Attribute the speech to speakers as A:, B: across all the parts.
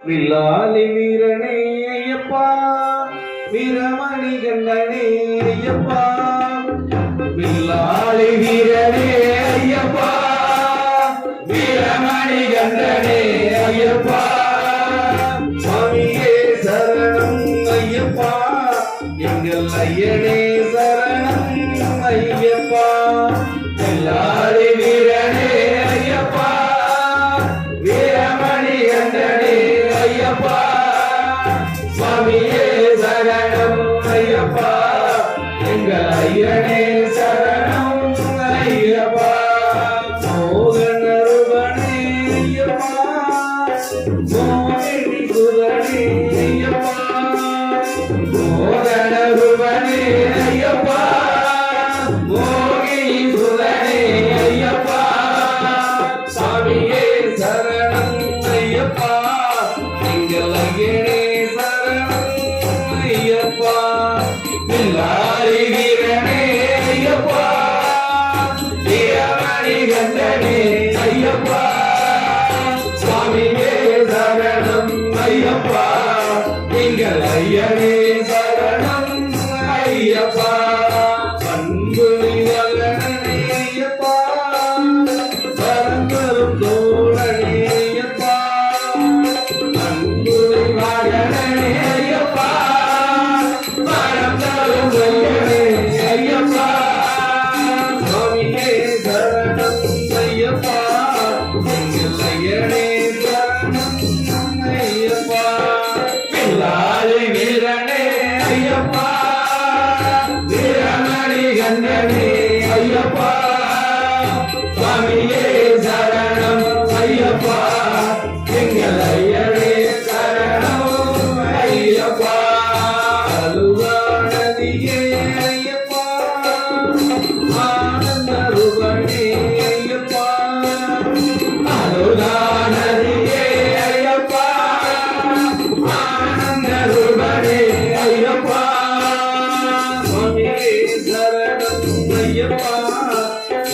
A: வில்லாலி வீரனே ஐயப்பா, வீரமணி கண்டனே ஐயப்பா, வில்லாலி வீரனே ஐயப்பா, வீரமணி கண்டனே ஐயப்பா, சுவாமியே சரணம் ஐயப்பா, எங்கள் ஐயனே சரணம் ஐயப்பா, வில்லாலி வீரனே ஐயப்பா, வீரமணி கண்டனே ஐயப்பா, சுவாமியே சரணம் ஐயப்பா, எங்கள் ஐயனே சரணம் ஐயப்பா, மோகனருவனே ஐயப்பா, மோகினி குரணே ஐயப்பா, மோகனருவனே ஐயப்பா, மோகினி குரணே ஐயப்பா, சுவாமியே சரணம் ஐயப்பா, எங்கள் ஐயனே சரணம் ஐயப்பா, வில்லாலி வீரனே ஐயப்பா, வீரமணி கண்டனே ஐயப்பா, சுவாமியே சரணம் ஐயப்பா, எங்கள் ஐயனே சரணம் ஐயப்பா, அன்பு வல்லனே ஐயப்பா, பரந்தரும் தோழனே ஐயப்பா, அன்பு மகனே ஐயப்பா, பரந்தரும் ஐயனே ஐயப்பா, சுவாமியே சரணம் ஐயப்பா, எங்கள் ஐயனே சரணம் ஐயப்பா, வில்லாலி வீரனே ஐயப்பா, வீரமணி கண்டனே ஐயப்பா, சுவாமியே சரணம் ஐயப்பா, எங்கள் ஐயனே சரணம் ஐயப்பா, அலுவானதியே ஐயப்பா, ஆனந்தருவனே ஐயப்பா, அலுவானதியே ஐயப்பா, ஆனந்தருவனே ஐயப்பா, சுவாமியே சரணம் ஐயப்பா,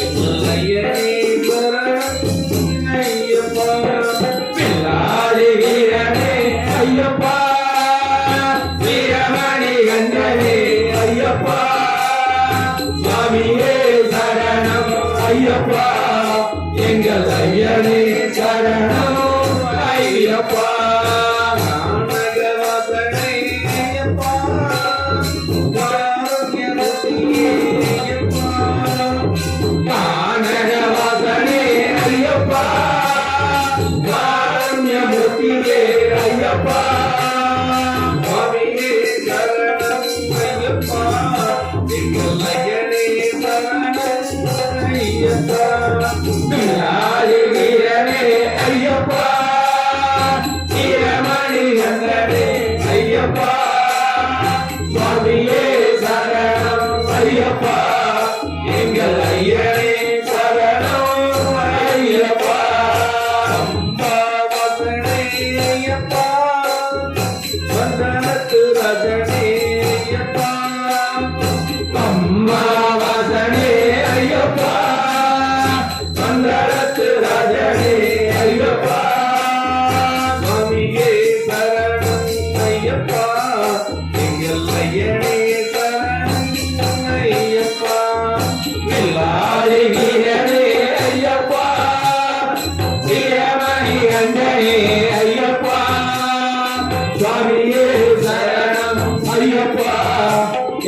A: எங்கள் ஐயனே சரணம் ஐயப்பா, வில்லாலி வீரனே ஐயப்பா, வீரமணி கண்டனே ஐயப்பா, சுவாமியே சரணம் ஐயப்பா, எங்கள் ஐயனே சரணம் ஐயப்பா, நானகவாசனே ஐயப்பா, காருண்யமூர்த்தியே ஐயப்பா, நானகவாசனே ஐயப்பா, காருண்யமூர்த்தியே ஐயப்பா, சுவாமியே சரணம் ஐயப்பா, எங்கள் ஐயனே சரணம் ஐயப்பா, வில்லாலி வீரனே ஐயப்பா, வீரமணி கண்டனே ஐயப்பா, சுவாமியே சரணம் ஐயப்பா, எங்கள் ஐயனே சரணம் ஐயப்பா, அம்பாவாசனே ஐயப்பா, வந்தனத்து ரஜனே ஐயப்பா, அம்பாவாசனே ஐயப்பா, வந்தனத்து ரஜனே ஐயப்பா, சுவாமியே சரணம் ஐயப்பா, எங்கள் ஐயனே சரணம் ஐயப்பா, வில்லாலி வீரனே ஐயப்பா, வீரமணி கண்டனே ஐயப்பா, சுவாமியே சரணம் ஐயப்பா,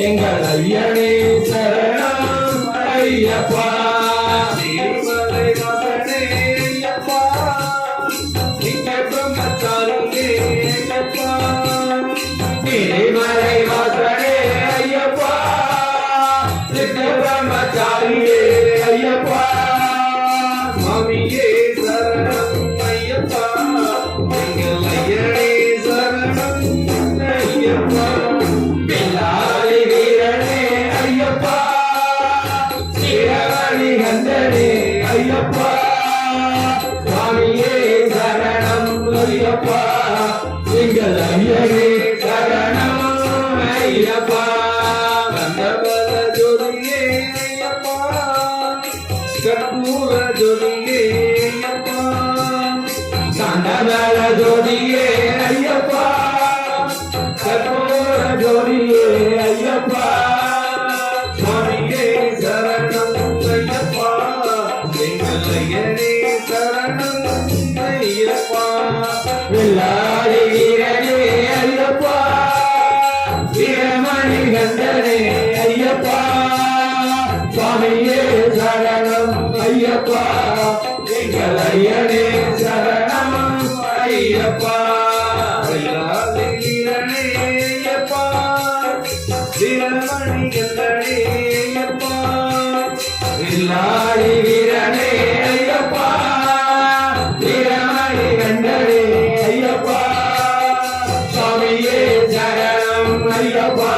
A: எங்கள் ஐயனே சரணம் ஐயப்பா, திருமலை வாசனே ஐயப்பா, நித்திய பிரம்மச்சாரியே ஐயப்பா, திருமலை வாசனே ஐயப்பா, நித்திய பிரம்மச்சாரியே ஐயப்பா, சுவாமியே சரணம் ஐயப்பா, எங்கள் ஐயனே சரணம் ஐயப்பா, வில்லாலி வீரனே ஐயப்பா, வீரமணி கண்டனே ஐயப்பா, சுவாமியே சரணம் ஐயப்பா, எங்கள் ஐயனே சரணம் ஐயப்பா, வந்தபல ஜோதியே ஐயப்பா, கற்பூர ஜோதியே ஐயப்பா, சண்டபல ஜோதியே வில்லாளி வீரனே ஐயப்பா வீரமணி கண்டனே ஐயப்பா சுவாமியே சரணம் ஐயப்பா எங்கள் ஐயனே சரணம் ஐயப்பா வில்லாளி வீரனே ஐயப்பா வீரமணி கண்டனே ஐயப்பா வில்லாளி வீரனே ஐயப்பா வீரமணி கண்டனே ஐயப்பா சுவாமியே சரணம் ஐயப்பா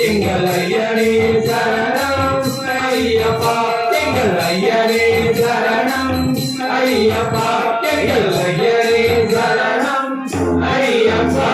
A: எங்கள் ஐயனே சரணம் ஐயப்பா எங்கள் ஐயனே சரணம் ஐயப்பா எங்கள் ஐயனே சரணம் ஐயப்பா